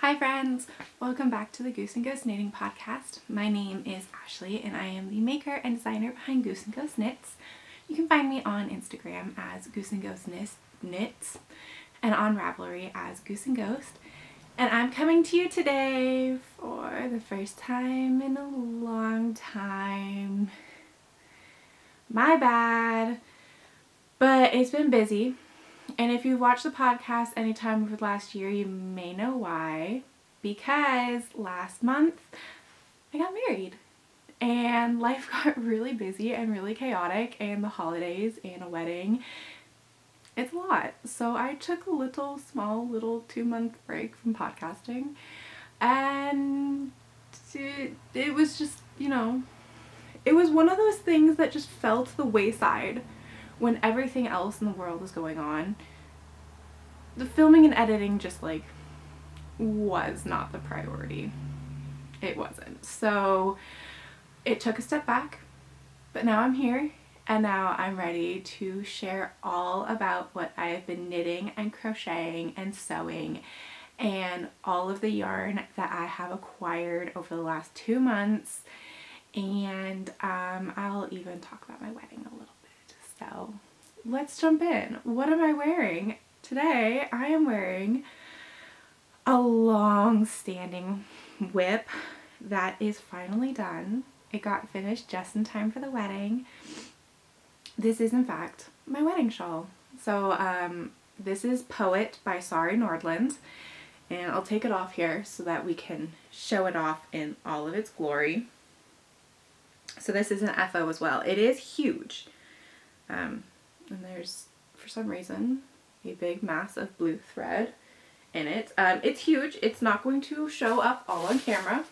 Hi friends! Welcome back to the Goose and Ghost Knitting Podcast. My name is Ashley and I am the maker and designer behind Goose and Ghost Knits. You can find me on Instagram as Goose and Ghost Knits and on Ravelry as Goose and Ghost. And I'm coming to you today for the first time in a long time. My bad, but it's been busy. And if you've watched the podcast anytime over the last year, you may know why. Because last month, I got married. And life got really busy and really chaotic. And the holidays and a wedding. It's a lot. So I took a small 2-month break from podcasting. And it was just, it was one of those things that just fell to the wayside. When everything else in the world was going on, the filming and editing just was not the priority. It wasn't. So it took a step back, but now I'm here and now I'm ready to share all about what I have been knitting and crocheting and sewing and all of the yarn that I have acquired over the last 2 months. And I'll even talk about my wedding a little bit. So let's jump in. What am I wearing? Today I am wearing a long-standing WIP that is finally done. It got finished just in time for the wedding. This is in fact my wedding shawl. So this is Poet by Sari Nordland, and I'll take it off here so that we can show it off in all of its glory. So this is an FO as well. It is huge. And there's, for some reason, a big mass of blue thread in it. It's huge. It's not going to show up all on camera.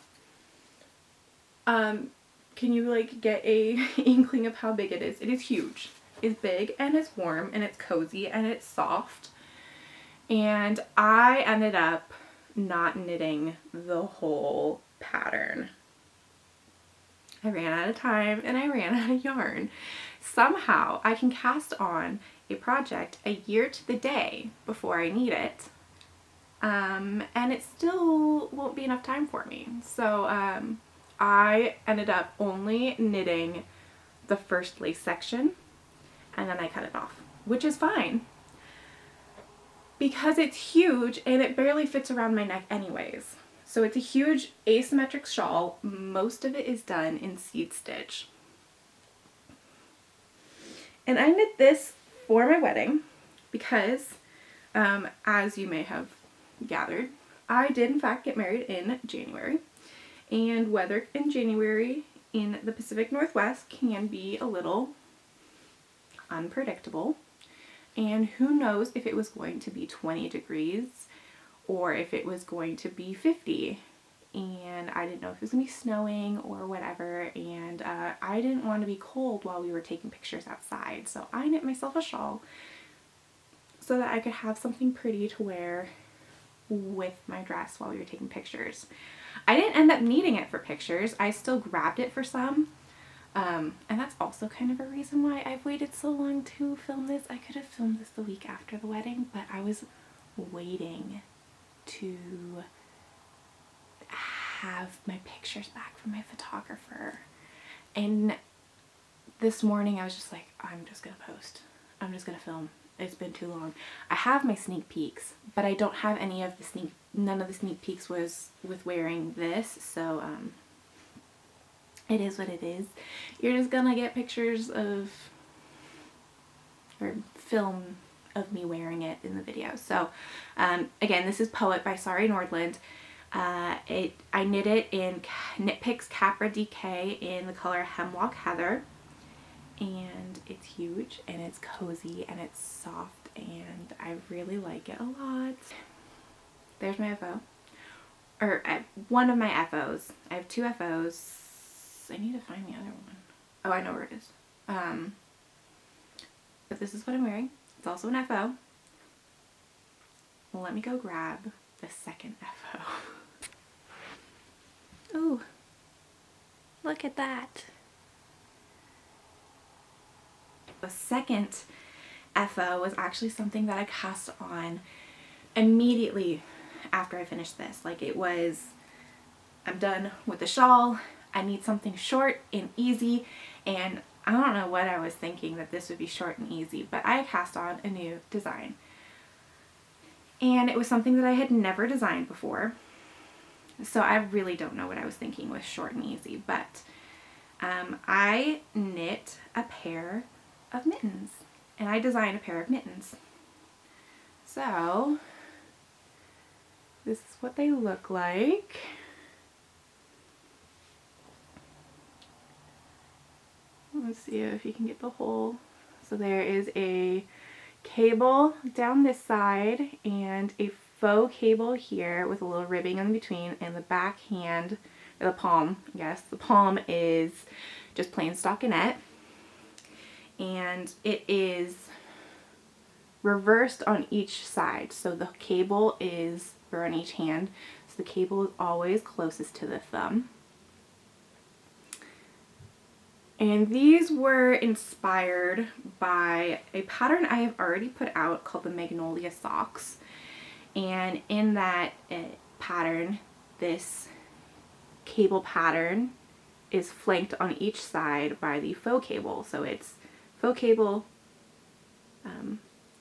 Can you get a inkling of how big it is? It is huge. It's big and it's warm and it's cozy and it's soft. And I ended up not knitting the whole pattern. I ran out of time and I ran out of yarn. Somehow I can cast on a project a year to the day before I need it. And it still won't be enough time for me. So I ended up only knitting the first lace section and then I cut it off, which is fine. Because it's huge and it barely fits around my neck anyways. So it's a huge asymmetric shawl. Most of it is done in seed stitch. And I knit this for my wedding because, as you may have gathered, I did in fact get married in January. And weather in January in the Pacific Northwest can be a little unpredictable. And who knows if it was going to be 20 degrees or if it was going to be 50, and I didn't know if it was going to be snowing or whatever, and I didn't want to be cold while we were taking pictures outside, so I knit myself a shawl so that I could have something pretty to wear with my dress while we were taking pictures. I didn't end up needing it for pictures. I still grabbed it for some, and that's also kind of a reason why I've waited so long to film this. I could have filmed this the week after the wedding, but I was waiting to have my pictures back from my photographer. And this morning I was just like, I'm just gonna post. I'm just gonna film. It's been too long. I have my sneak peeks, but I don't have none of the sneak peeks was with wearing this, so it is what it is. You're just gonna get pictures of, or film of me wearing it in the video. So again, this is Poet by Sari Nordland. I knit it in Knit Picks Capra DK in the color Hemlock Heather, and it's huge and it's cozy and it's soft and I really like it a lot. There's my FO, or one of my FOs. I have 2 FOs. I need to find the other one. Oh, I know where it is. But this is what I'm wearing. It's also an FO. Well, let me go grab the second FO. Ooh, look at that. The second FO was actually something that I cast on immediately after I finished this. Like, it was, I'm done with the shawl. I need something short and easy, and I don't know what I was thinking that this would be short and easy, but I cast on a new design. And it was something that I had never designed before. So I really don't know what I was thinking with short and easy, but I knit a pair of mittens, and I designed a pair of mittens. So this is what they look like. Let's see if you can get the whole. So there is a cable down this side and a faux cable here with a little ribbing in between, and the back hand, or the palm, yes, the palm is just plain stockinette, and it is reversed on each side, so the cable is, or on each hand, so the cable is always closest to the thumb. And these were inspired by a pattern I have already put out called the Magnolia Socks. And in that pattern, this cable pattern is flanked on each side by the faux cable. So it's faux cable.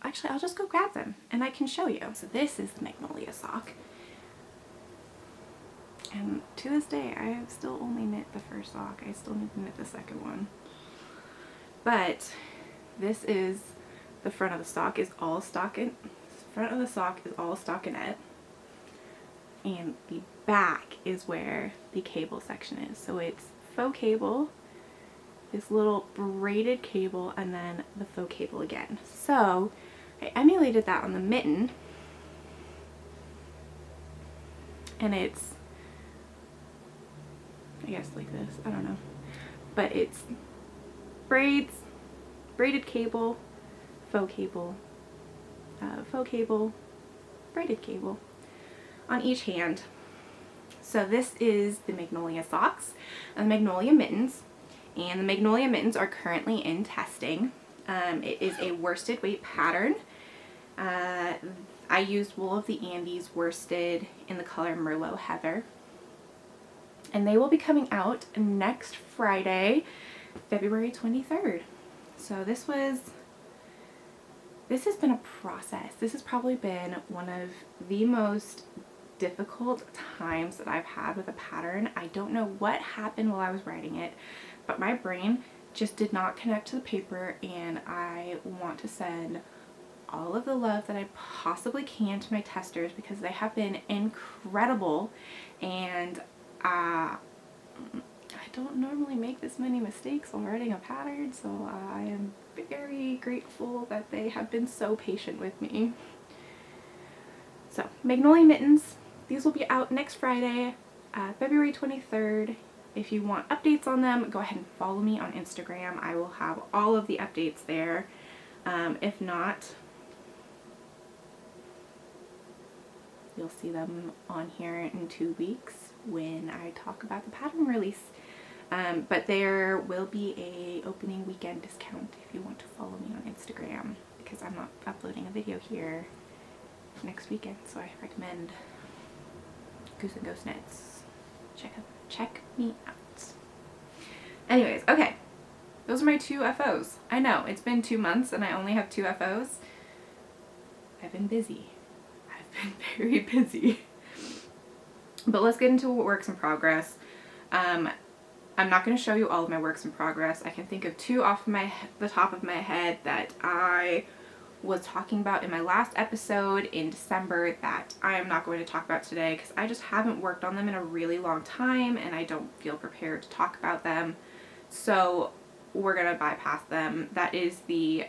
Actually, I'll just go grab them and I can show you. So this is the Magnolia sock. And to this day, I have still only knit the first sock. I still need to knit the second one. But this is the front of the sock is all stockinette. Front of the sock is all stockinette. And the back is where the cable section is. So it's faux cable, this little braided cable, and then the faux cable again. So I emulated that on the mitten. And it's, I guess like this, I don't know, but it's braids, braided cable, faux cable, braided cable on each hand. So this is the Magnolia socks and the Magnolia mittens, and the Magnolia mittens are currently in testing. It is a worsted weight pattern. I used Wool of the Andes worsted in the color Merlot Heather. And they will be coming out next Friday, February 23rd. So this has been a process. This has probably been one of the most difficult times that I've had with a pattern. I don't know what happened while I was writing it, but my brain just did not connect to the paper, and I want to send all of the love that I possibly can to my testers because they have been incredible, and I don't normally make this many mistakes while writing a pattern, so I am very grateful that they have been so patient with me. So, Magnolia mittens, these will be out next Friday, February 23rd. If you want updates on them, go ahead and follow me on Instagram. I will have all of the updates there. If not, you'll see them on here in 2 weeks when I talk about the pattern release. But there will be a opening weekend discount if you want to follow me on Instagram, because I'm not uploading a video here next weekend, so I recommend Goose and Ghost Knits. Check me out. Anyways, okay, those are my 2 FOs. I know, it's been 2 months and I only have 2 FOs. I've been busy. I've been very busy. But let's get into works in progress. I'm not going to show you all of my works in progress. I can think of 2 off the top of my head that I was talking about in my last episode in December that I am not going to talk about today because I just haven't worked on them in a really long time and I don't feel prepared to talk about them. So we're going to bypass them. That is the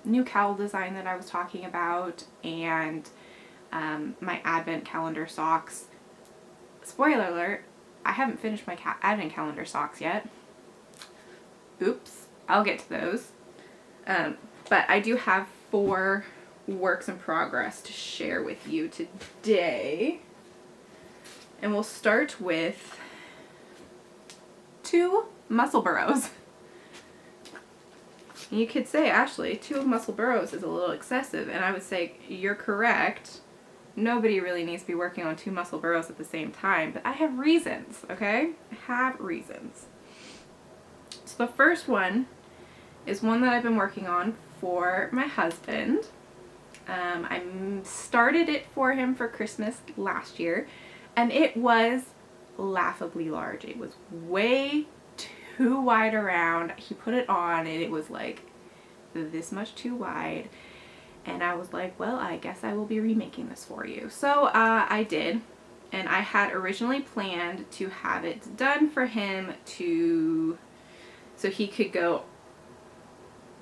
new cowl design that I was talking about, and my advent calendar socks. Spoiler alert, I haven't finished my advent calendar socks yet. Oops, I'll get to those. But I do have 4 works in progress to share with you today. And we'll start with 2 muscle burrows. You could say, Ashley, 2 muscle burrows is a little excessive, and I would say you're correct. nobody really needs to be working on 2 muscle burrows at the same time, but I have reasons, okay? I have reasons. So the first one is one that I've been working on for my husband. I started it for him for Christmas last year, and it was laughably large. It was way too wide around. He put it on and it was like this much too wide, and I was like, well, I guess I will be remaking this for you. So I did, and I had originally planned to have it done for him so he could go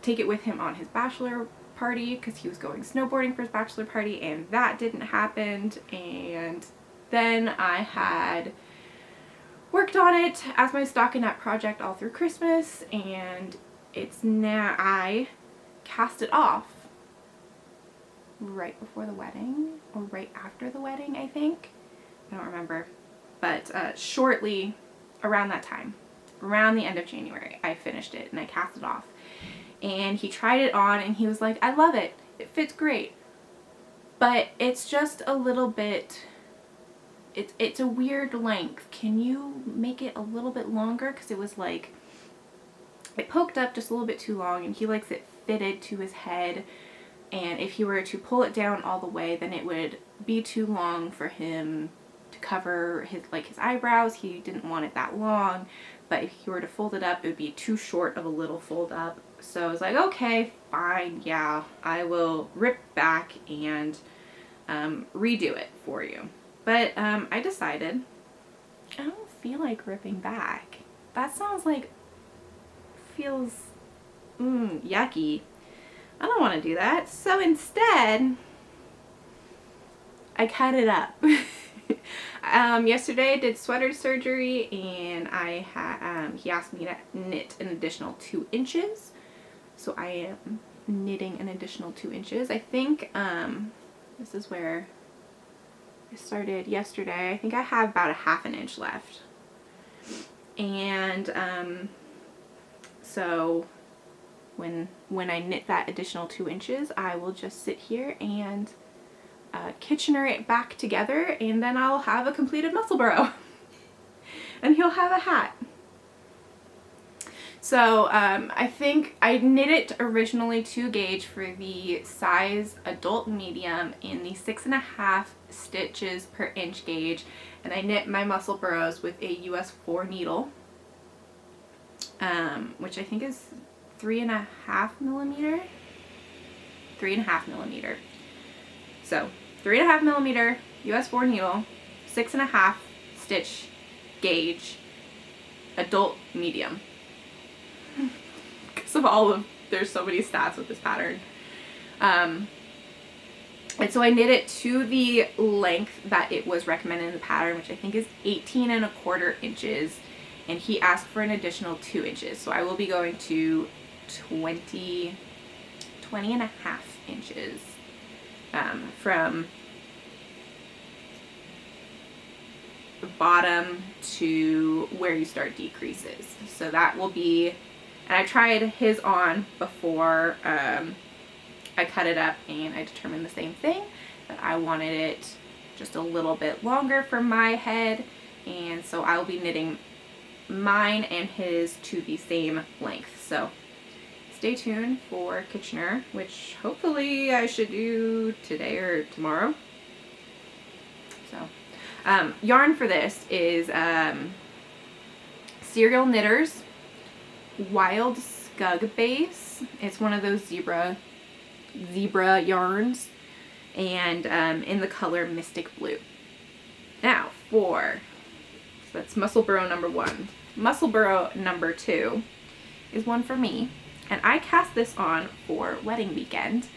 take it with him on his bachelor party, because he was going snowboarding for his bachelor party, and that didn't happen. And then I had worked on it as my stockinette project all through Christmas, and it's now, I cast it off right before the wedding, or right after the wedding, I think. I don't remember, but shortly around that time, around the end of January, I finished it and I cast it off. And he tried it on and he was like, I love it. It fits great. But it's just a little bit, it's a weird length. Can you make it a little bit longer? Because it was like, it poked up just a little bit too long, and he likes it fitted to his head. And if he were to pull it down all the way, then it would be too long for him to cover his eyebrows. He didn't want it that long. But if he were to fold it up, it would be too short of a little fold up. So I was like, okay, fine, yeah, I will rip back and redo it for you. But I decided I don't feel like ripping back. That sounds like, feels yucky. I don't want to do that. So instead, I cut it up. Yesterday I did sweater surgery, and he asked me to knit an additional 2 inches. So I am knitting an additional 2 inches. I think this is where I started yesterday. I think I have about a ½ inch left. And so when I knit that additional 2 inches, I will just sit here and Kitchener it back together, and then I'll have a completed muscle burrow. And he'll have a hat. So I think I knit it originally to gauge for the size adult medium in the 6.5 stitches per inch gauge, and I knit my muscle burrows with a US 4 needle, which I think is 3.5 millimeter. 3.5 millimeter. So 3.5 millimeter US 4 needle, 6.5 stitch gauge, adult medium. Because of there's so many stats with this pattern. And so I knit it to the length that it was recommended in the pattern, which I think is 18.25 inches. And he asked for an additional 2 inches. So I will be going to 20.5 inches from the bottom to where you start decreases. So that will be, and I tried his on before I cut it up, and I determined the same thing, that I wanted it just a little bit longer for my head, and so I will be knitting mine and his to the same length. So stay tuned for Kitchener, which hopefully I should do today or tomorrow. So yarn for this is Serial Knitters Wild Skug Base. It's one of those zebra yarns, and in the color Mystic Blue. Now so that's muscle burrow number 1. Muscle burrow number 2 is one for me, and I cast this on for wedding weekend,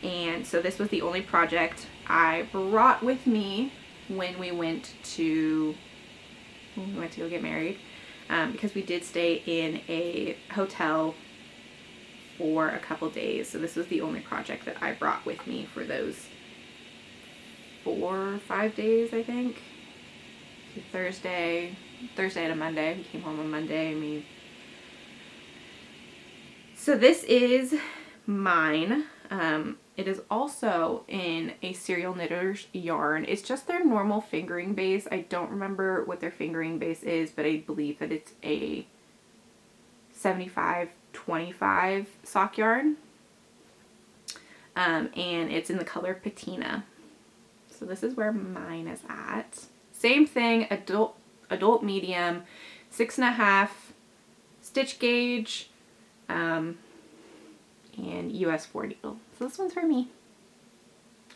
and so this was the only project I brought with me when we went to go get married, because we did stay in a hotel for a couple days. So this was the only project that I brought with me for those 4 or 5 days, I think. So Thursday to Monday. We came home on Monday. So this is mine. It is also in a Serial Knitters yarn. It's just their normal fingering base. I don't remember what their fingering base is, but I believe that it's a 75-25 sock yarn. And it's in the color Patina. So this is where mine is at. Same thing, adult medium, 6.5 stitch gauge, and US 4 needle. So this one's for me.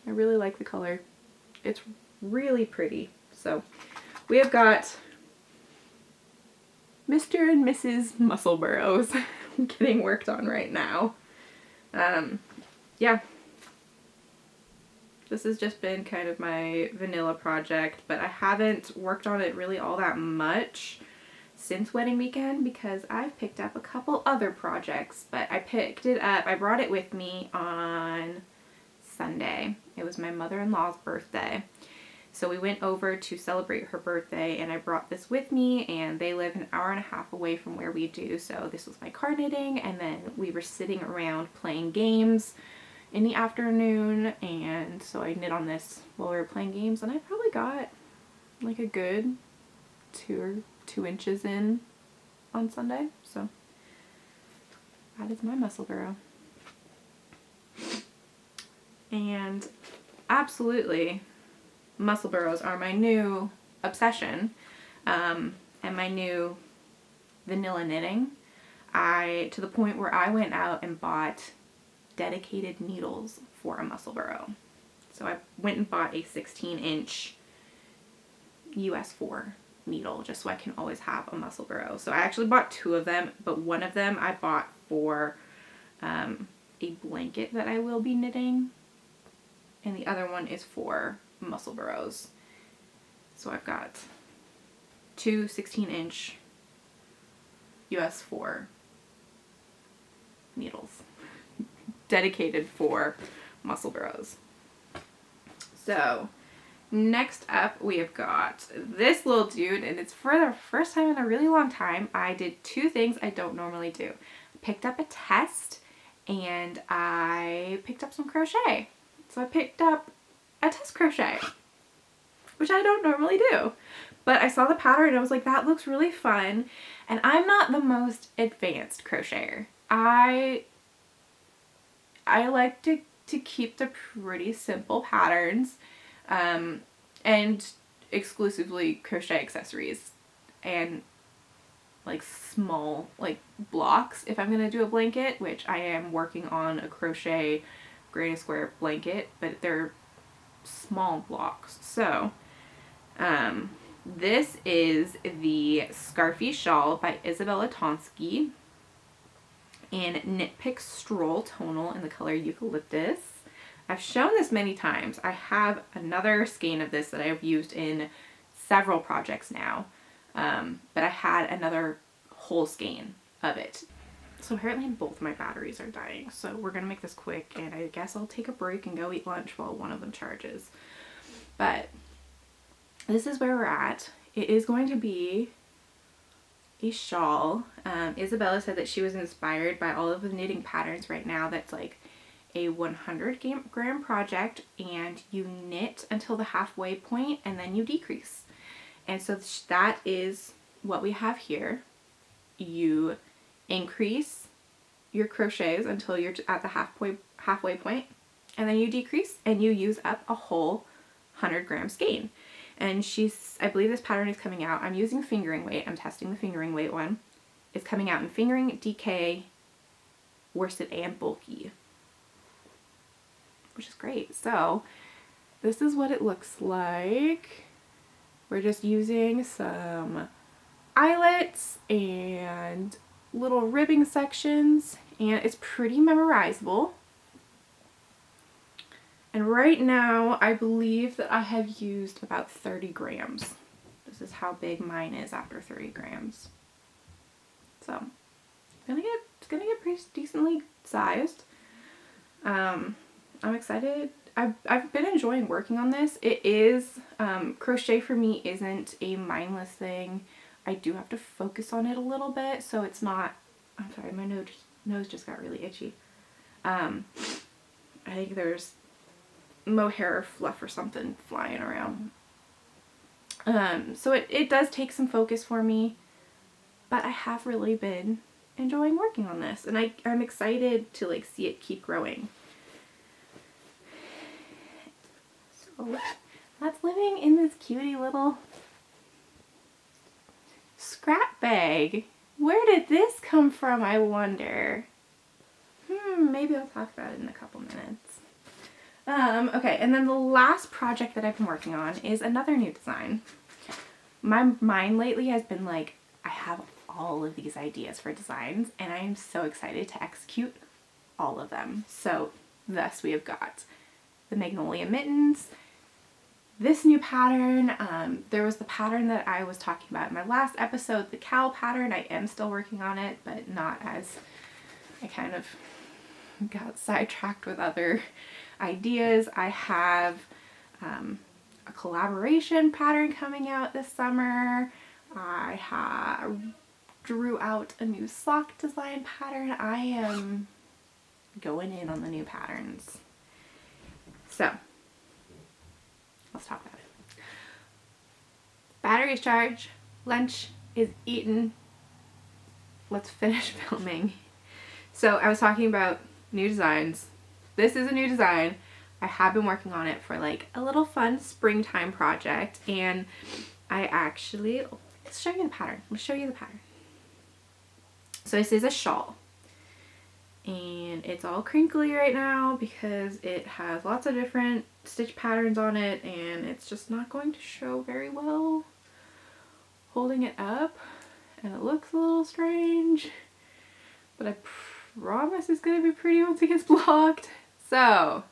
I really like the color. It's really pretty. So we have got Mr. and Mrs. Muscle Burrows getting worked on right now. Yeah. This has just been kind of my vanilla project, but I haven't worked on it really all that much since wedding weekend because I've picked up a couple other projects, but I picked it up, I brought it with me on Sunday. It was my mother-in-law's birthday. So we went over to celebrate her birthday and I brought this with me, and they live an hour and a half away from where we do. So this was my card knitting, and then we were sitting around playing games in the afternoon, and so I knit on this while we were playing games, and I probably got like a good 2 inches in on Sunday. So that is my muscle burrow. And absolutely, muscle burrows are my new obsession, and my new vanilla knitting. To the point where I went out and bought dedicated needles for a muscle burrow. So I went and bought a 16-inch US 4 needle just so I can always have a muscle burrow. So I actually bought 2 of them, but one of them I bought for a blanket that I will be knitting, and the other one is for muscle burrows. So I've got 2 16-inch US 4 needles dedicated for muscle burrows. So next up we have got this little dude, and it's for the first time in a really long time. I did 2 things I don't normally do. I picked up a test and I picked up some crochet. So I picked up a test crochet, which I don't normally do. But I saw the pattern and I was like, that looks really fun. And I'm not the most advanced crocheter. I like to keep the pretty simple patterns, and exclusively crochet accessories and like small like blocks if I'm gonna do a blanket, which I am working on a crochet granny square blanket, but they're small blocks. So this is the Scarfy Shawl by Isabella Tonsky in Knit Pick Stroll Tonal in the color Eucalyptus. I've shown this many times. I have another skein of this that I've used in several projects now, but I had another whole skein of it. So apparently both my batteries are dying, so we're gonna make this quick, and I guess I'll take a break and go eat lunch while one of them charges. But this is where we're at. It is going to be a shawl. Isabella said that she was inspired by all of the knitting patterns right now. That's like a 100-gram project, and you knit until the halfway point and then you decrease. And so that is what we have here. You increase your crochets until you're at the halfway point, and then you decrease and you use up a whole 100-gram skein. And I believe this pattern is coming out. I'm using fingering weight. I'm testing the fingering weight one. It's coming out in fingering, DK, worsted, and bulky, which is great. So this is what it looks like. We're just using some eyelets and little ribbing sections, and it's pretty memorizable. And right now, I believe that I have used about 30 grams. This is how big mine is after 30 grams. So, it's gonna get pretty decently sized. I'm excited. I've been enjoying working on this. It is, crochet for me isn't a mindless thing. I do have to focus on it a little bit, so it's not, I'm sorry, my nose just got really itchy. I think there's mohair or fluff or something flying around. So it does take some focus for me, but I have really been enjoying working on this, and I'm excited to like see it keep growing. So that's living in this cutie little scrap bag. Where did this come from, I wonder? Maybe I'll talk about it in a couple minutes. Okay, and then the last project that I've been working on is another new design. My mind lately has been like, I have all of these ideas for designs, and I am so excited to execute all of them. So thus we have got the Magnolia Mittens, this new pattern, there was the pattern that I was talking about in my last episode, the cowl pattern. I am still working on it, but not as I kind of got sidetracked with other ideas. I have a collaboration pattern coming out this summer. I drew out a new sock design pattern. I am going in on the new patterns. So let's talk about it. Batteries charged, lunch is eaten. Let's finish filming. So I was talking about new designs. This is a new design. I have been working on it for like a little fun springtime project, and I actually, let's show you the pattern. Let's show you the pattern. So this is a shawl, and it's all crinkly right now because it has lots of different stitch patterns on it, and it's just not going to show very well holding it up, and it looks a little strange, but I promise it's going to be pretty once it gets blocked. So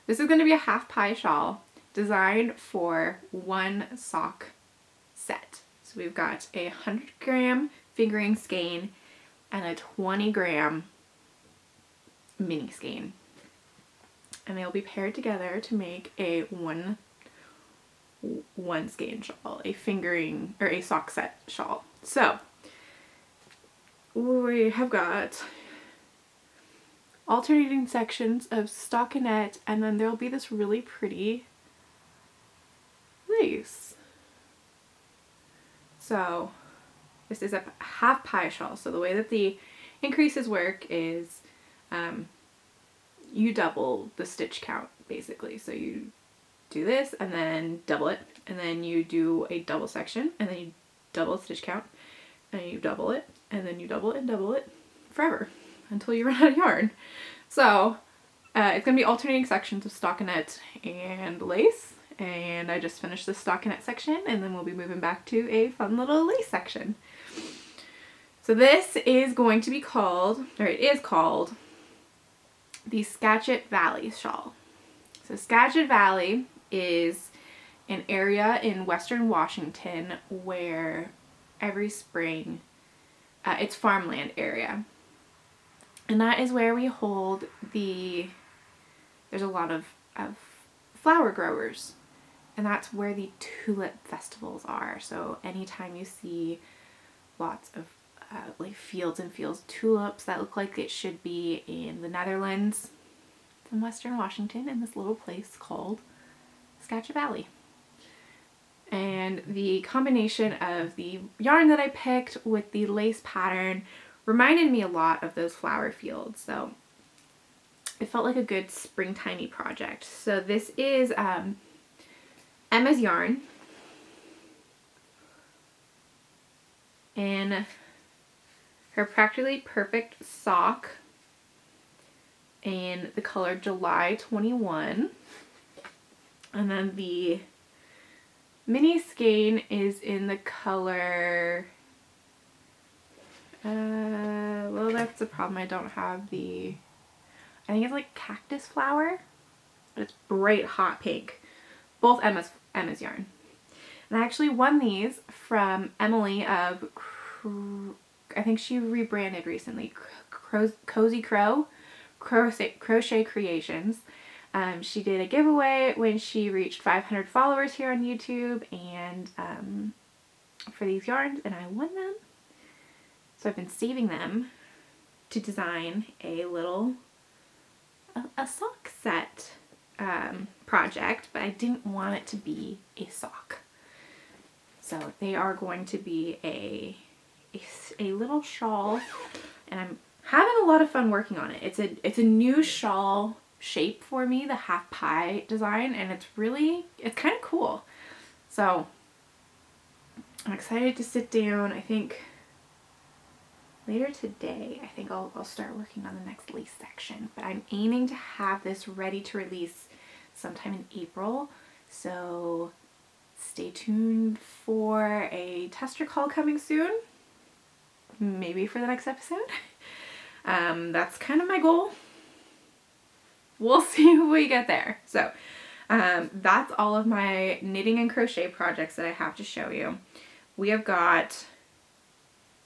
this is going to be a half pie shawl designed for one sock set. So we've got a 100-gram fingering skein and a 20-gram mini skein, and they'll be paired together to make a one skein shawl, a fingering or a sock set shawl. So we have got alternating sections of stockinette, and then there'll be this really pretty lace. So this is a half pie shawl. So the way that the increases work is you double the stitch count basically. So you do this and then double it, and then you do a double section, and then you double the stitch count, and you double it, and then you double it and double it forever until you run out of yarn. So it's going to be alternating sections of stockinette and lace, and I just finished the stockinette section, and then we'll be moving back to a fun little lace section. So this is going to be called, or it is called, the Skagit Valley shawl. So Skagit Valley is an area in western Washington where every spring, it's farmland area. And that is where we hold there's a lot of flower growers, and that's where the tulip festivals are. So anytime you see lots of like fields and fields of tulips that look like it should be in the Netherlands, it's in western Washington in this little place called Skagit Valley. And the combination of the yarn that I picked with the lace pattern reminded me a lot of those flower fields, so it felt like a good springtimey project. So this is Emma's yarn, and her Practically Perfect sock in the color July 21, and then the mini skein is in the color well, that's the problem. I don't have I think it's like cactus flower, but it's bright hot pink. Both Emma's yarn. And I actually won these from Emily of, I think she rebranded recently, Cozy Crow Crochet Creations. She did a giveaway when she reached 500 followers here on YouTube, and for these yarns, and I won them. So I've been saving them to design a little a sock set project, but I didn't want it to be a sock. So they are going to be a little shawl, and I'm having a lot of fun working on it. It's a new shawl shape for me, the half pie design, and it's kind of cool. So I'm excited to sit down. I think later today, I think I'll start working on the next lace section, but I'm aiming to have this ready to release sometime in April. So stay tuned for a tester call coming soon, maybe for the next episode. That's kind of my goal. We'll see if we get there. So that's all of my knitting and crochet projects that I have to show you. We have got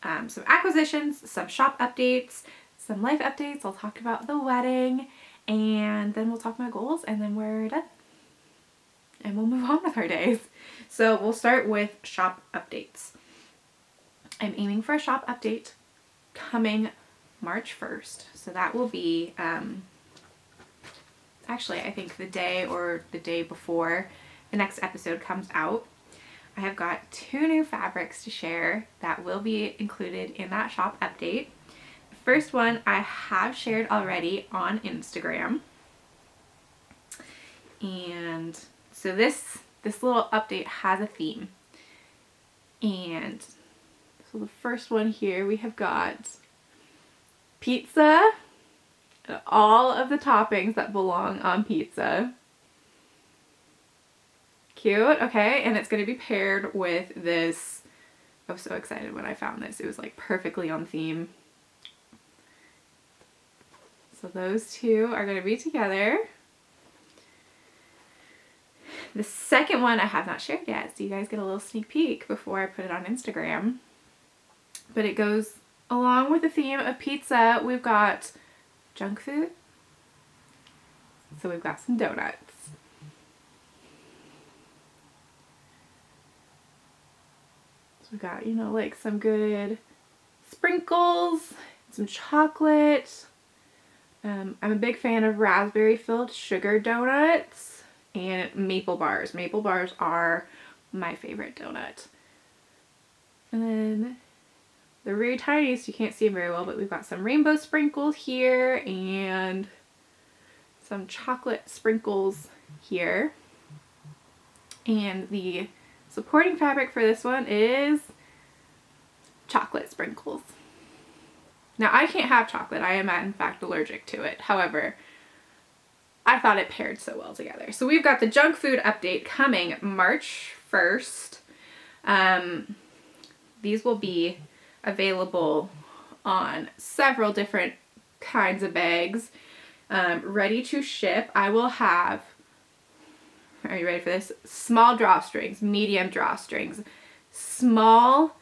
some acquisitions, some shop updates, some life updates. I'll talk about the wedding, and then we'll talk my goals, and then we're done. And we'll move on with our days. So we'll start with shop updates. I'm aiming for a shop update coming March 1st. So that will be, actually, I think the day or the day before the next episode comes out. I have got 2 new fabrics to share that will be included in that shop update. The first one I have shared already on Instagram. And so this little update has a theme. And so the first one here, we have got pizza and all of the toppings that belong on pizza. Cute, okay, and it's going to be paired with this. I was so excited when I found this. It was like perfectly on theme. So those 2 are going to be together. The second one I have not shared yet, so you guys get a little sneak peek before I put it on Instagram. But it goes along with the theme of pizza. We've got junk food. So we've got some donuts. We got, you know, like some good sprinkles, some chocolate. I'm a big fan of raspberry filled sugar donuts and maple bars. Maple bars are my favorite donut. And then they're very tiny, so you can't see them very well, but we've got some rainbow sprinkles here and some chocolate sprinkles here. And the supporting fabric for this one is chocolate sprinkles. Now I can't have chocolate. I am in fact allergic to it. However, I thought it paired so well together. So we've got the junk food update coming March 1st. These will be available on several different kinds of bags, ready to ship. I will have, are you ready for this? Small drawstrings, medium drawstrings, small.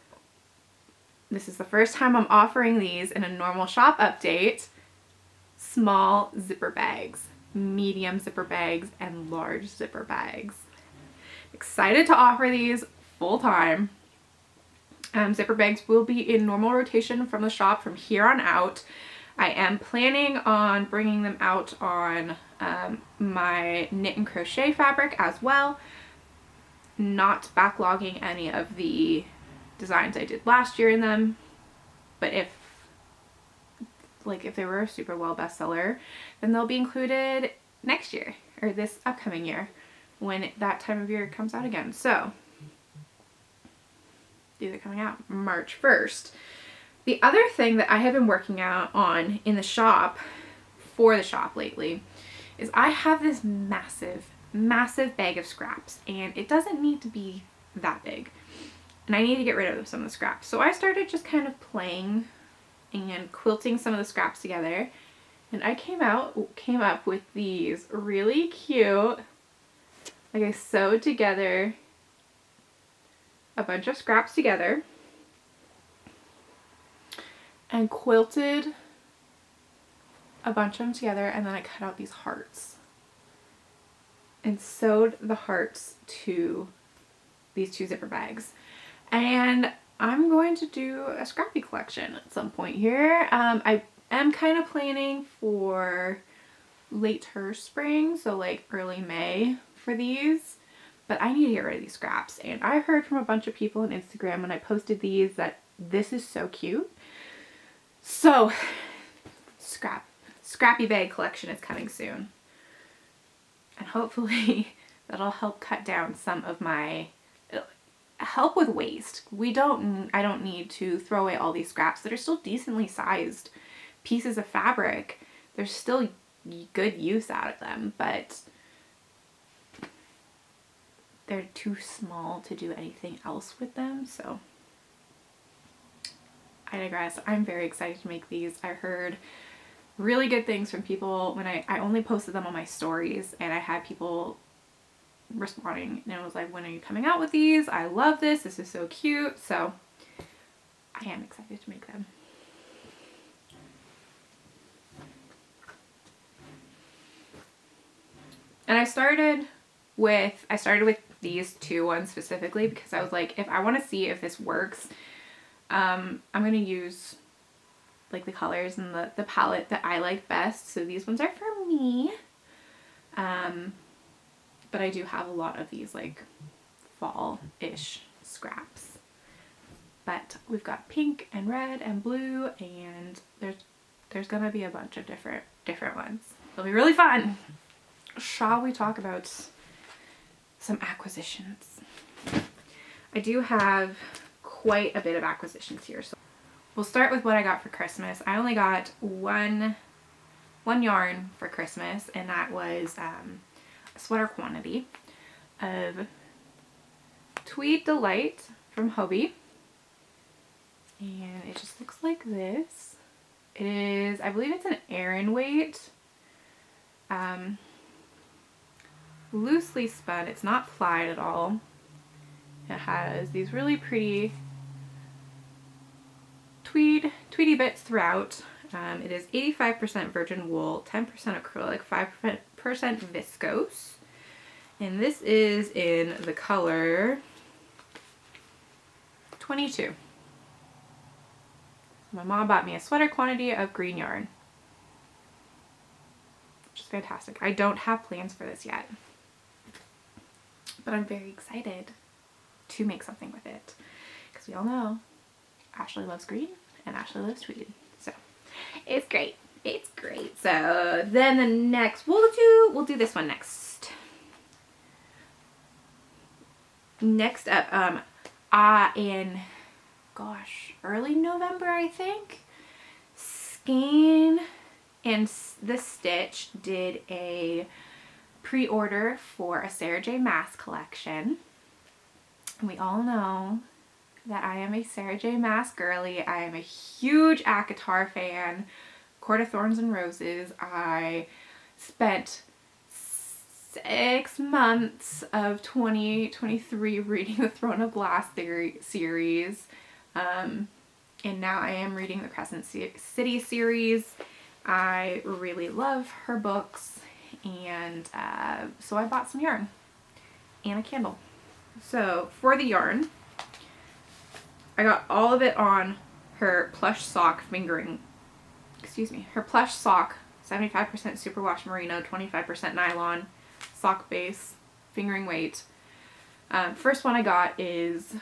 This is the first time I'm offering these in a normal shop update. Small zipper bags, medium zipper bags, and large zipper bags. Excited to offer these full time. Zipper bags will be in normal rotation from the shop from here on out. I am planning on bringing them out on my knit and crochet fabric as well. Not backlogging any of the designs I did last year in them, but if they were a super well bestseller, then they'll be included next year or this upcoming year when that time of year comes out again. So these are coming out March 1st. The other thing that I have been working out on in the shop, for the shop lately, is I have this massive bag of scraps, and it doesn't need to be that big. And I need to get rid of some of the scraps. So I started just kind of playing and quilting some of the scraps together. And I came up with these really cute, like I sewed together a bunch of scraps together and quilted a bunch of them together, and then I cut out these hearts and sewed the hearts to these 2 zipper bags. And I'm going to do a scrappy collection at some point here. I am kind of planning for later spring, so like early May for these. But I need to get rid of these scraps. And I heard from a bunch of people on Instagram when I posted these that this is so cute. So scrappy bag collection is coming soon. And hopefully that'll help cut down some of my, help with waste. I don't need to throw away all these scraps that are still decently sized pieces of fabric. There's still good use out of them, but they're too small to do anything else with them. So I digress. I'm very excited to make these. I heard really good things from people when I only posted them on my stories, and I had people responding and it was like, when are you coming out with these? I love this. This is so cute. So I am excited to make them. And I started with these two ones specifically because I was like, if I want to see if this works, I'm going to use like the colors and the palette that I like best. So these ones are for me. But I do have a lot of these like fall-ish scraps. But we've got pink and red and blue, and there's gonna be a bunch of different ones. It'll be really fun. Shall we talk about some acquisitions? I do have quite a bit of acquisitions here. So we'll start with what I got for Christmas. I only got one yarn for Christmas, and that was a sweater quantity of Tweed Delight from Hobie. And it just looks like this. It is, I believe it's an Aran weight. Loosely spun. It's not plied at all. It has these really pretty tweedy bits throughout. It is 85% virgin wool, 10% acrylic, 5% viscose. And this is in the color 22. My mom bought me a sweater quantity of green yarn, which is fantastic. I don't have plans for this yet, but I'm very excited to make something with it because we all know Ashley loves green and Ashley loves tweed. So it's great. It's great. So then the next, we'll do this one next. Next up, in early November, I think, Skein and the Stitch did a pre-order for a Sarah J. Maas collection. And we all know that I am a Sarah J. Maas girly. I am a huge ACOTAR fan. Court of Thorns and Roses. I spent 6 months of 2023 reading the Throne of Glass series. And now I am reading the Crescent City series. I really love her books, and so I bought some yarn and a candle. So for the yarn, I got all of it on her plush sock her plush sock, 75% superwash merino, 25% nylon, sock base, fingering weight. First one I got is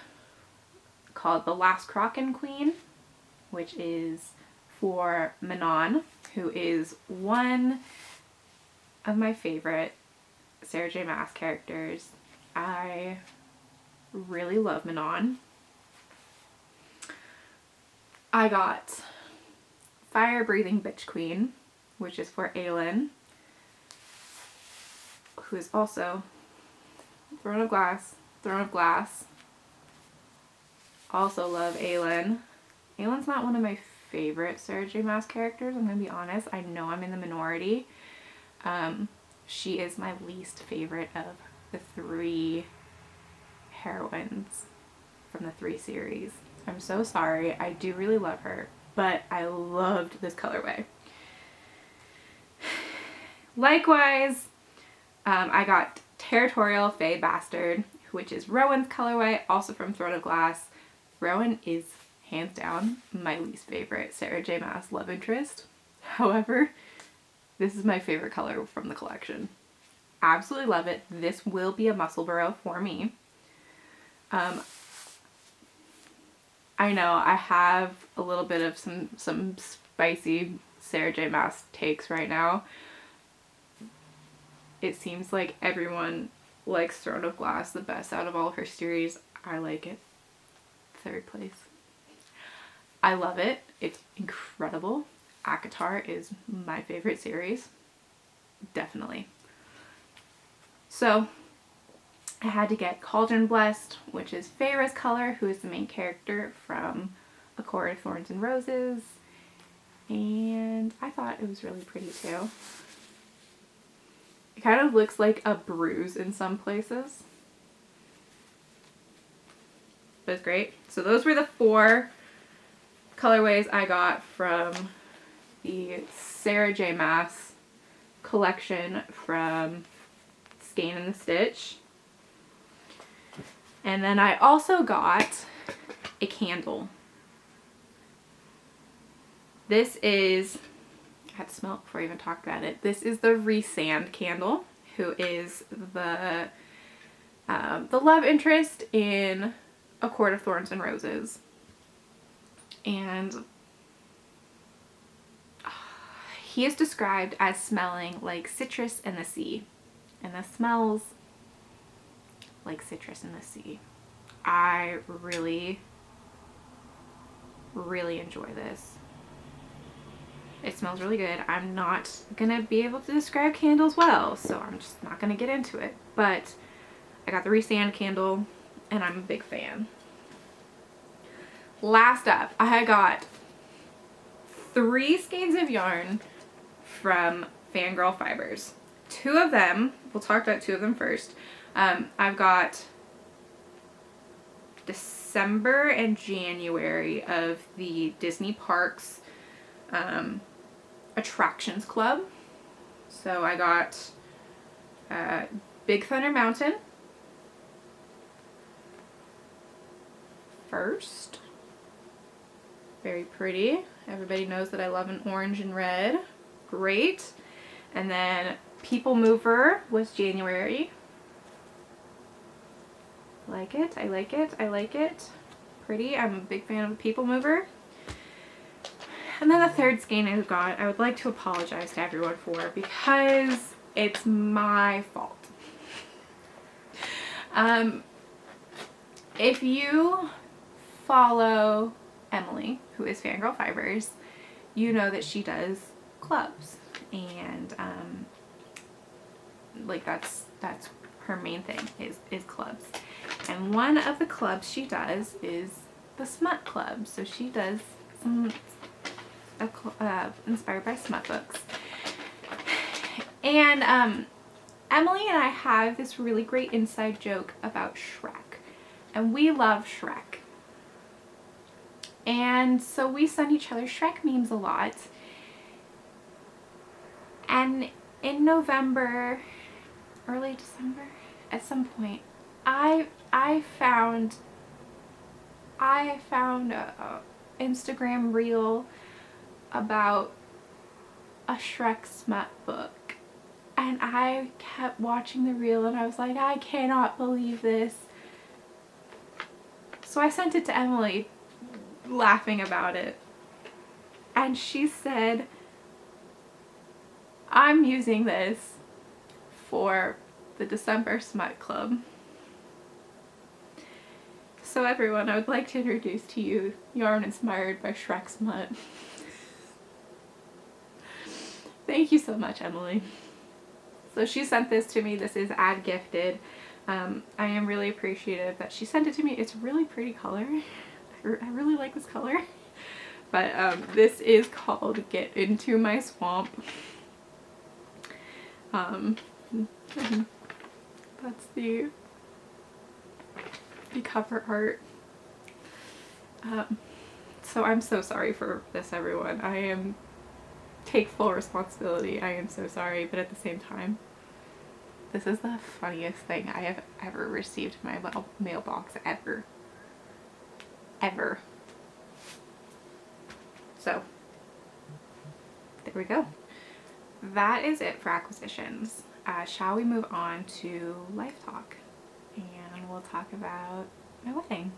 called The Last Kraken Queen, which is for Manon, who is one of my favorite Sarah J. Maas characters. I really love Manon. I got Fire Breathing Bitch Queen, which is for Aylin, who is also Throne of Glass. Also love Aylin. Aylin's not one of my favorite Sarah J. Maas characters, I'm gonna be honest. I know I'm in the minority. She is my least favorite of the 3 heroines from the 3 series. I'm so sorry. I do really love her, but I loved this colorway. Likewise, I got Territorial Fae Bastard, which is Rowan's colorway, also from Throne of Glass. Rowan is hands down my least favorite Sarah J. Maas love interest. However, This is my favorite color from the collection. Absolutely love it. This will be a muscle burrow for me. I know I have a little bit of some spicy Sarah J. Maas takes right now. It seems like everyone likes Throne of Glass the best out of all her series. I like it. 3rd place. I love it. It's incredible. ACOTAR is my favorite series. Definitely. So I had to get Cauldron Blessed, which is Feyre's color, who is the main character from A Court of Thorns and Roses. And I thought it was really pretty too. It kind of looks like a bruise in some places. But it's great. So those were the 4 colorways I got from the Sarah J. Maas collection from Skein and the Stitch. And then I also got a candle. This is, I had to smell it before I even talked about it. This is the Resand candle, who is the love interest in A Court of Thorns and Roses. And he is described as smelling like citrus in the sea. And this smells like citrus in the sea. I really, really enjoy this. It smells really good. I'm not gonna be able to describe candles well, so I'm just not gonna get into it. But I got the Resand candle, and I'm a big fan. Last up, I got 3 skeins of yarn from Fangirl Fibers. 2 of them, we'll talk about 2 of them first. I've got December and January of the Disney Parks Attractions Club. So I got Big Thunder Mountain first. Very pretty. Everybody knows that I love an orange and red. Great. And then People Mover was January. Like it. I like it. I like it. Pretty. I'm a big fan of the People Mover. And then the 3rd skein I got, I would like to apologize to everyone for, because it's my fault. If you follow Emily, who is Fangirl Fibers, you know that she does clubs, and like that's her main thing is clubs. And one of the clubs she does is the Smut Club. So she does some inspired by smut books. And Emily and I have this really great inside joke about Shrek, and we love Shrek. And so we send each other Shrek memes a lot. And in November, early December, at some point, I found a Instagram reel about a Shrek smut book, and I kept watching the reel, and I was like, I cannot believe this. So I sent it to Emily, laughing about it, and she said, I'm using this for the December Smut Club. So everyone, I would like to introduce to you yarn inspired by Shrek smut. Thank you so much, Emily. So she sent this to me. This is ad gifted. I am really appreciative that she sent it to me. It's a really pretty color. I really like this color. But this is called Get Into My Swamp. That's the cover art. So I'm so sorry for this, everyone. Take full responsibility. I am so sorry, but at the same time, this is the funniest thing I have ever received in my mailbox ever. Ever. So, there we go. that is it for acquisitions. Shall we move on to life talk? And we'll talk about my wedding.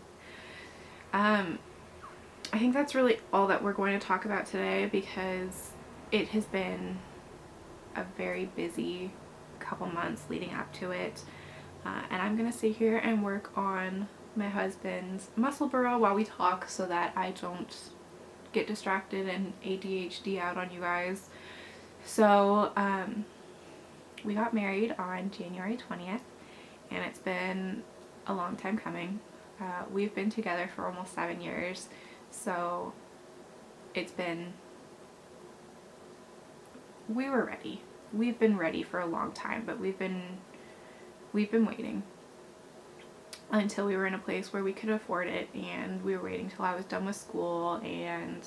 I think that's really all that we're going to talk about today, because it has been a very busy couple months leading up to it. And I'm going to sit here and work on my husband's muscle burrow while we talk, so that I don't get distracted and ADHD out on you guys. So we got married on January 20th, and it's been a long time coming. We've been together for almost 7 years, so we were ready. We've been ready for a long time, but we've been waiting until we were in a place where we could afford it, and we were waiting till I was done with school, and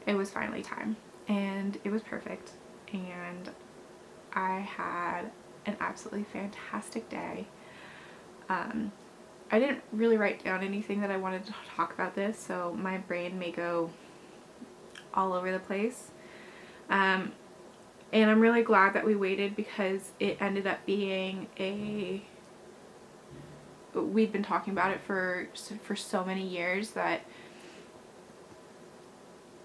it was finally time, and it was perfect, and I had an absolutely fantastic day. I didn't really write down anything that I wanted to talk about this, so my brain may go all over the place. And I'm really glad that we waited, because it ended up being we'd been talking about it for so many years that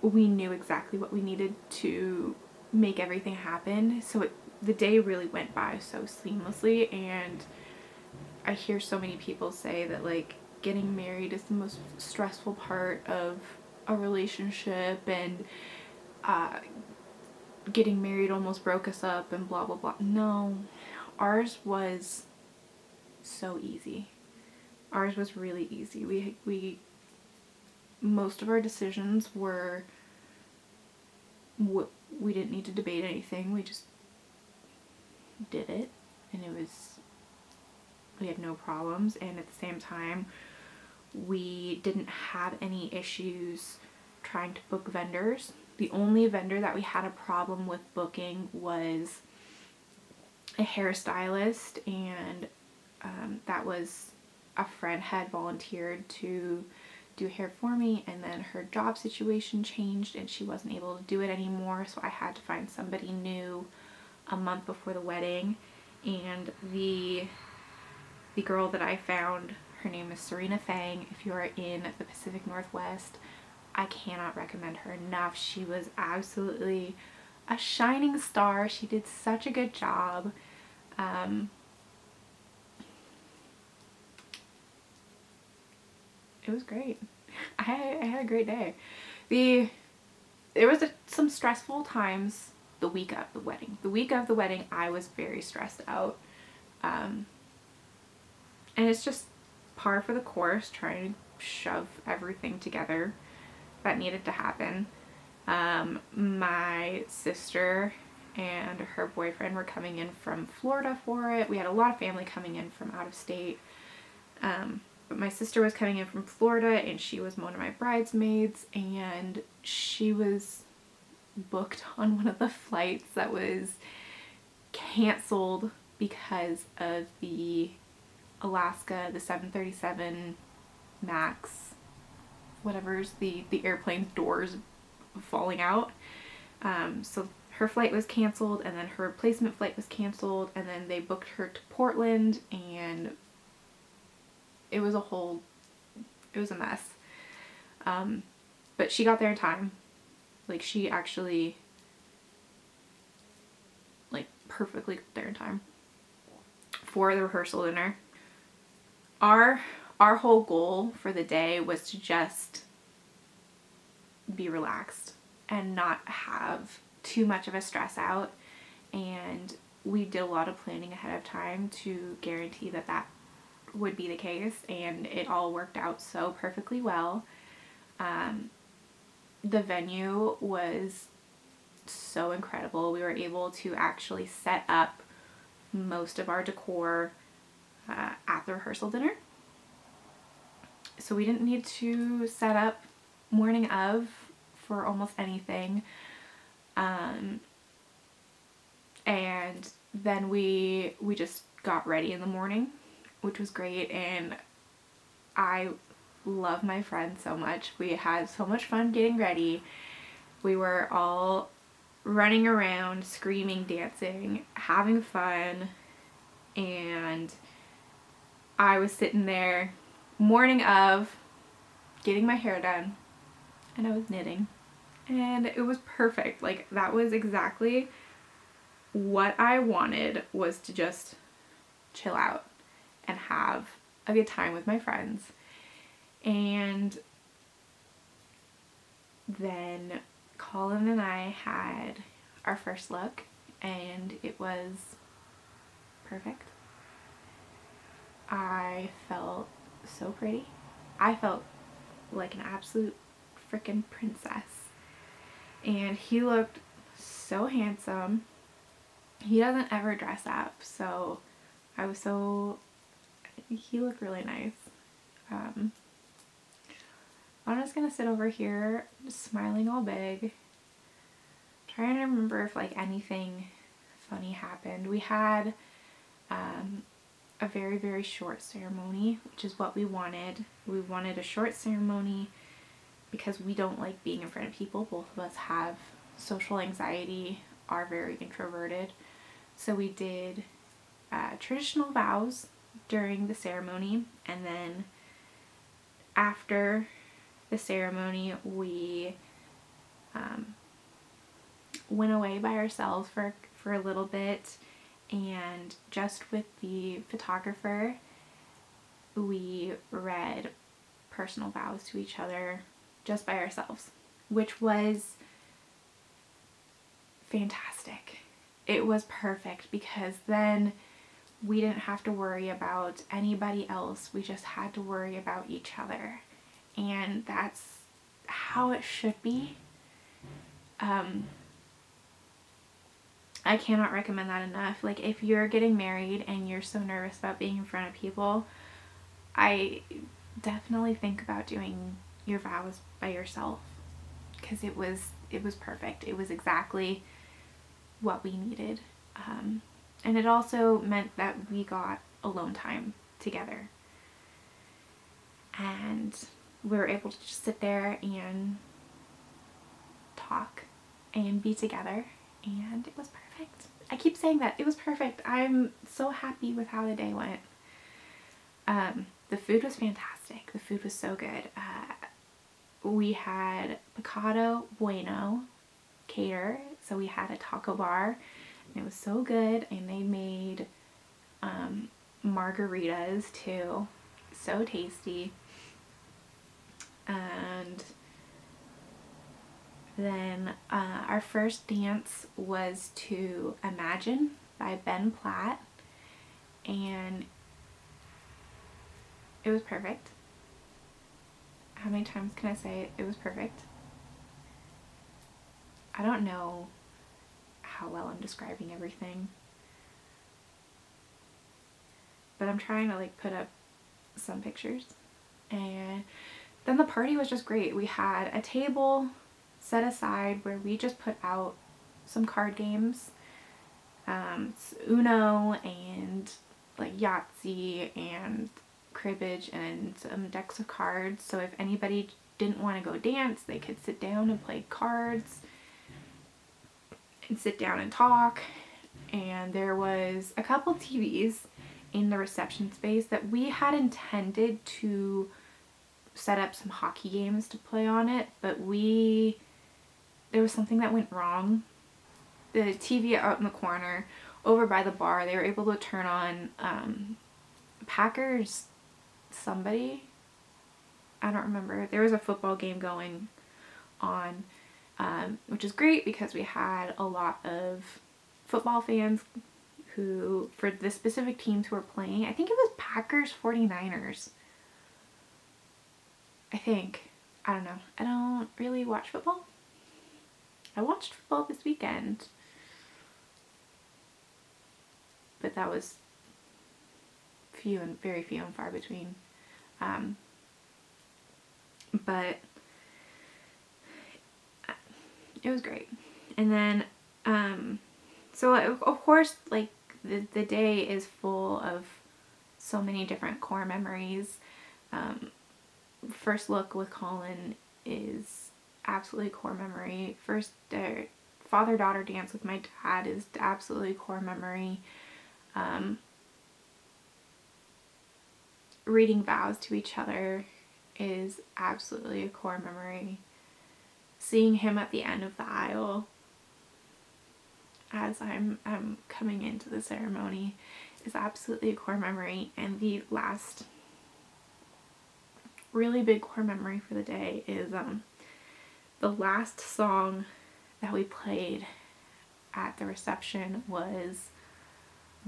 we knew exactly what we needed to make everything happen. So the day really went by so seamlessly, and I hear so many people say that, like, getting married is the most stressful part of a relationship, and getting married almost broke us up, and blah blah blah. No, ours was so easy. Ours was really easy. We most of our decisions were, we didn't need to debate anything. We just did it, and we had no problems, and at the same time we didn't have any issues trying to book vendors. The only vendor that we had a problem with booking was a hairstylist, and that was a friend had volunteered to do hair for me, and then her job situation changed and she wasn't able to do it anymore, so I had to find somebody new a month before the wedding. And the girl that I found, her name is Serena Fang. If you're in the Pacific Northwest, I cannot recommend her enough. She was absolutely a shining star. She did such a good job. It was great. I had a great day. There was some stressful times the week of the wedding. The week of the wedding, I was very stressed out. And it's just par for the course, trying to shove everything together that needed to happen. My sister and her boyfriend were coming in from Florida for it. We had a lot of family coming in from out of state. But my sister was coming in from Florida, and she was one of my bridesmaids, and she was booked on one of the flights that was canceled because of the Alaska, the 737 MAX, whatever's the airplane's doors falling out. So her flight was canceled, and then her replacement flight was canceled, and then they booked her to Portland, and it was a mess. But she got there in time. Like, she actually, like, perfectly got there in time for the rehearsal dinner. Our whole goal for the day was to just be relaxed and not have too much of a stress out, and we did a lot of planning ahead of time to guarantee that would be the case, and it all worked out so perfectly well. The venue was so incredible. We were able to actually set up most of our decor at the rehearsal dinner, so we didn't need to set up morning of for almost anything. And then we just got ready in the morning, which was great, and I love my friends so much. We had so much fun getting ready. We were all running around, screaming, dancing, having fun, and I was sitting there morning of getting my hair done, and I was knitting, and it was perfect. Like, that was exactly what I wanted, was to just chill out and have a good time with my friends. And then Colin and I had our first look, and it was perfect. I felt so pretty. I felt like an absolute freaking princess. And he looked so handsome. He doesn't ever dress up, so he looked really nice. I'm just gonna sit over here, just smiling all big, trying to remember if like anything funny happened. We had a very, very short ceremony, which is what we wanted. We wanted a short ceremony because we don't like being in front of people. Both of us have social anxiety, are very introverted. So we did traditional vows during the ceremony, and then after the ceremony we went away by ourselves for a little bit, and just with the photographer we read personal vows to each other just by ourselves, which was fantastic. It was perfect because then we didn't have to worry about anybody else. We just had to worry about each other. And that's how it should be. I cannot recommend that enough. Like, if you're getting married and you're so nervous about being in front of people, I definitely think about doing your vows by yourself, because it was perfect. It was exactly what we needed. And it also meant that we got alone time together. And we were able to just sit there and talk and be together, and it was perfect. I keep saying that. It was perfect. I'm so happy with how the day went. The food was fantastic. The food was so good. We had Picado Bueno cater, so we had a taco bar, and it was so good, and they made margaritas too. So tasty. And then our first dance was to Imagine by Ben Platt, and it was perfect. How many times can I say it? It was perfect. I don't know how well I'm describing everything, but I'm trying to like put up some pictures. And then the party was just great. We had a table set aside where we just put out some card games, Uno and like Yahtzee and cribbage and some decks of cards. So if anybody didn't want to go dance, they could sit down and play cards and sit down and talk. And there was a couple TVs in the reception space that we had intended to set up some hockey games to play on it, but there was something that went wrong. The TV out in the corner over by the bar, they were able to turn on Packers somebody, I don't remember. There was a football game going on, which is great because we had a lot of football fans who, for the specific teams who were playing, I think it was Packers 49ers. I think. I don't know. I don't really watch football. I watched football this weekend, but that was very few and far between. But it was great. And then, so of course, like the day is full of so many different core memories. First look with Colin is absolutely core memory. father-daughter dance with my dad is absolutely a core memory. Reading vows to each other is absolutely a core memory. Seeing him at the end of the aisle as I'm coming into the ceremony is absolutely a core memory. And the last really big core memory for the day is the last song that we played at the reception was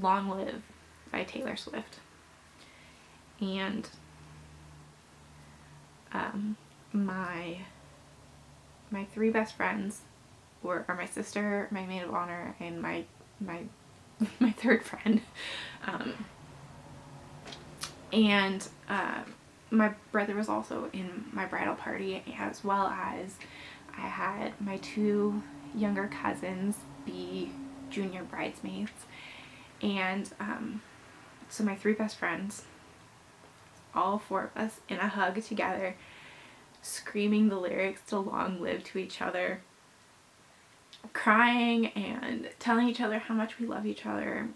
Long Live by Taylor Swift. And my three best friends are my sister, my maid of honor, and my third friend. My brother was also in my bridal party, as well as I had my two younger cousins be junior bridesmaids. And so my three best friends, all four of us in a hug together, screaming the lyrics to Long Live to each other, crying and telling each other how much we love each other.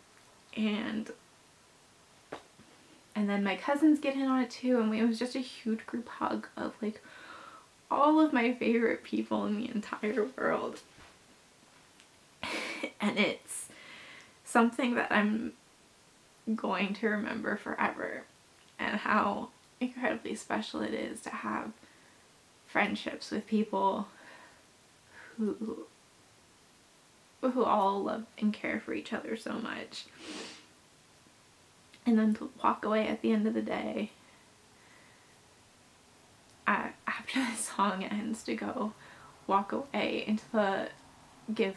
And then my cousins get in on it too, and it was just a huge group hug of like all of my favorite people in the entire world. And it's something that I'm going to remember forever, and how incredibly special it is to have friendships with people who all love and care for each other so much. And then to walk away at the end of the day, after the song ends, to go walk away and to give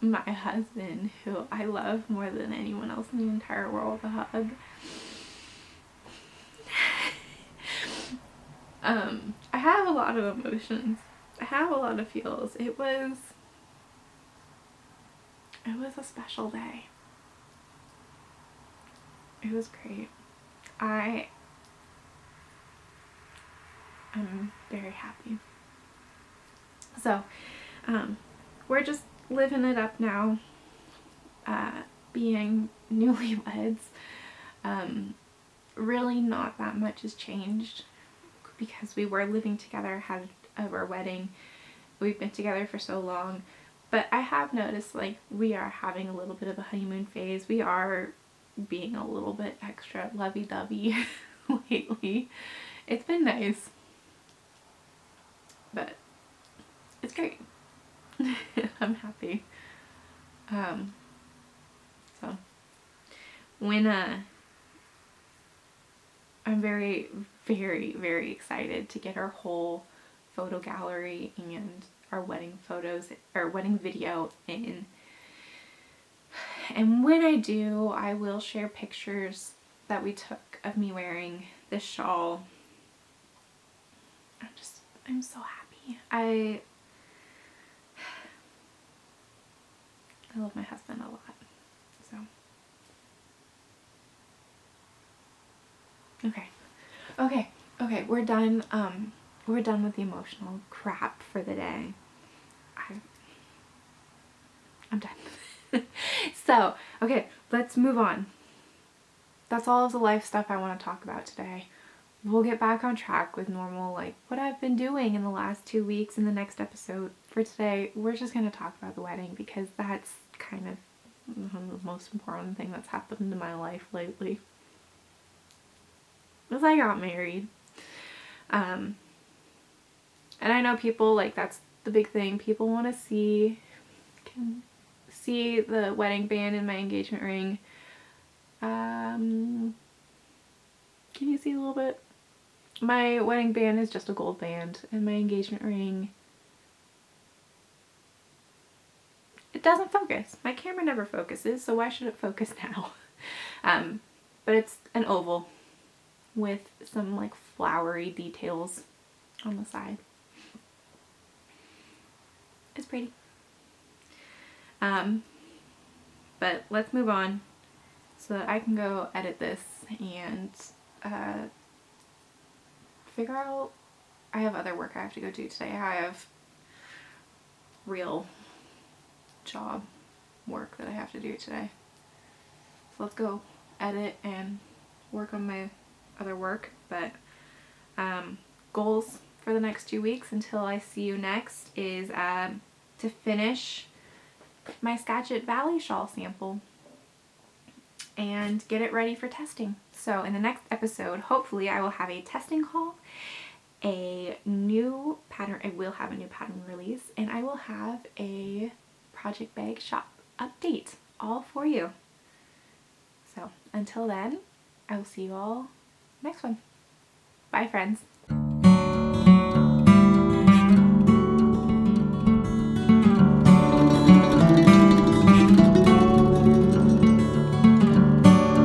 my husband, who I love more than anyone else in the entire world, a hug. I have a lot of emotions. I have a lot of feels. It was a special day. It was great. I'm very happy. So, we're just living it up now, being newlyweds. Really not that much has changed, because we were living together, had our wedding. We've been together for so long. But I have noticed, like, we are having a little bit of a honeymoon phase. We are being a little bit extra lovey-dovey lately. It's been nice. But it's great. I'm happy. So when I'm very, very, very excited to get our whole photo gallery and our wedding photos, our wedding video in. And when I do, I will share pictures that we took of me wearing this shawl. I'm so happy. I love my husband a lot. So okay, we're done. We're done with the emotional crap for the day. I'm done. So, okay, let's move on. That's all of the life stuff I want to talk about today. We'll get back on track with normal, like, what I've been doing in the last 2 weeks in the next episode. For today, we're just going to talk about the wedding, because that's kind of the most important thing that's happened in my life lately. Because I got married. And I know people, like, that's the big thing. People want to can see the wedding band and my engagement ring. Can you see a little bit? My wedding band is just a gold band, and my engagement ring, it doesn't focus. My camera never focuses, so why should it focus now? But it's an oval with some like flowery details on the side. It's pretty. But let's move on so that I can go edit this and figure out. I have other work I have to go do today. I have real job work that I have to do today. So let's go edit and work on my other work. But goals for the next 2 weeks until I see you next is to finish my Skagit Valley shawl sample and get it ready for testing. So in the next episode, hopefully I will have a testing haul, a new pattern, I will have a new pattern release, and I will have a project bag shop update all for you. So until then, I will see you all next one. Bye friends.